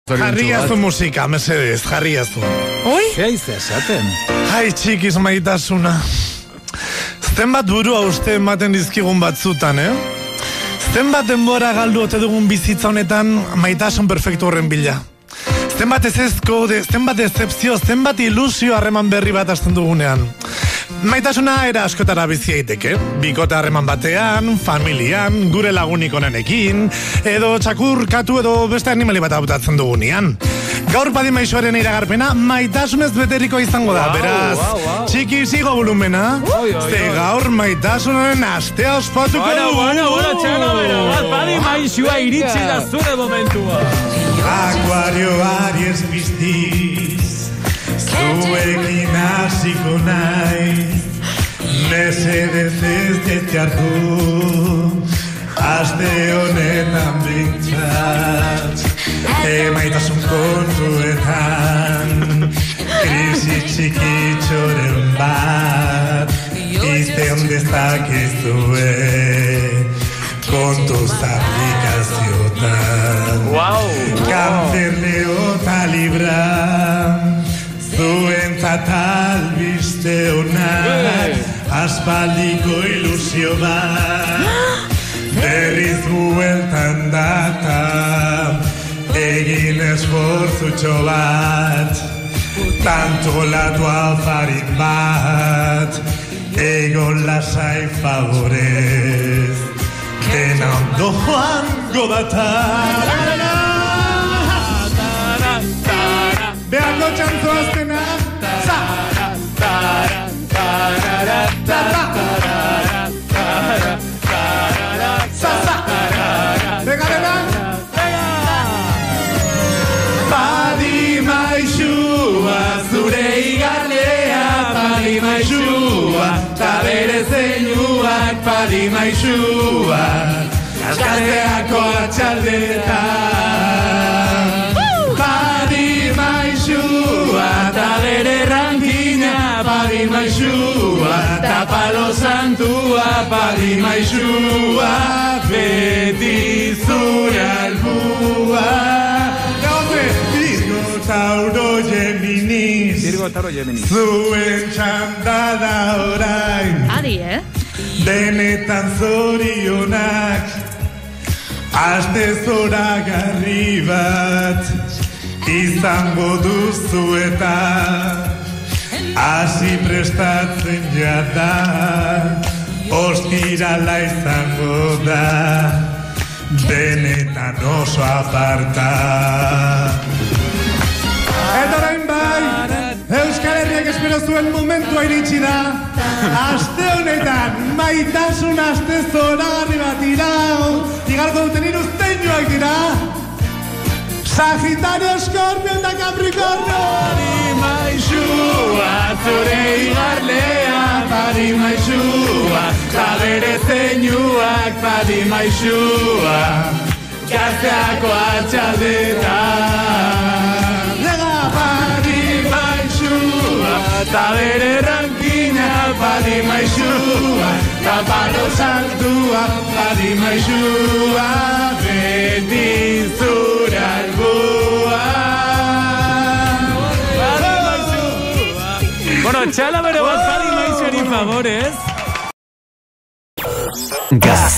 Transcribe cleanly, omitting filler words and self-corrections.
Jarriazu musika, mesedez, jarriazu. Oi? Eiz esaten. Ai, txikiz maitasuna. Zenbat burua uste ematen dizkigun batzutan, Zenbat denbora galdu ote dugun bizitza honetan maitasun perfektu horren bila. Zenbat ezezko, zenbat decepzio, zenbat ilusio harreman berri bat hasten dugunean. Maitasuna era askotara bizi daiteke. Bikote harreman batean, familian, gure lagunik onenekin, edo txakurkatu edo beste animali bat hautatzen dugunean. Gaur Padimaixuaren iragarpena maitasunez beteriko izango da, beraz. Txiki, zigo volumena. Ze gaur maitasunaren astea ospatuko dugu. Bueno, txalo, bat Padimaixua iritsi da zure momentua. Akuario Aries Pistiz, zuekin hasiko naiz, mesedez ez hartu, aste honetan bintzat, maitasun kontuetan, krisi txikitxoren bat, izten dezakezue, kontuz aplikaziotan. Kanzer neota libra, zuentzat albiste honak, aspaldiko ilusio bat, berriz bueltan data, egin esforzutxo bat, tanto latu alfarin bat, egon lasai favorez, dena ondo joango data. Behar lotxantzo aztena, za! Padimaixua, zure igarlea, Padimaixua, ta bere zeinuak, Padimaixua, askateako atxaldetan. Padimaixua, ta bere rankina, Padimaixua, ta palo santua, Padimaixua, beti zure albua. Tauro Geminis, zuen txandada orain, denetan zorionak, aste zoragarri bat, izango duzu eta, hasi prestatzen jada, ostirala izango da, denetan oso aparta. Eta orain bai, Euskal Herriak espero zuen momentua iritsi da. Aste honetan, maitasun aste zoragarri bat irau. Igarko duten iruzteinuak dira. Sagitario, Escorpio eta Capricornio. Padimaixua, zure igarlea, Padimaixua, ta bere zeinuak, Padimaixua, gazteako atxaldetan. Ta bere rankina, Padimaixua, ta palo santua, Padimaixua, beti zure albua. Bueno, txala bere bat Padimaixuari favorez. Gaz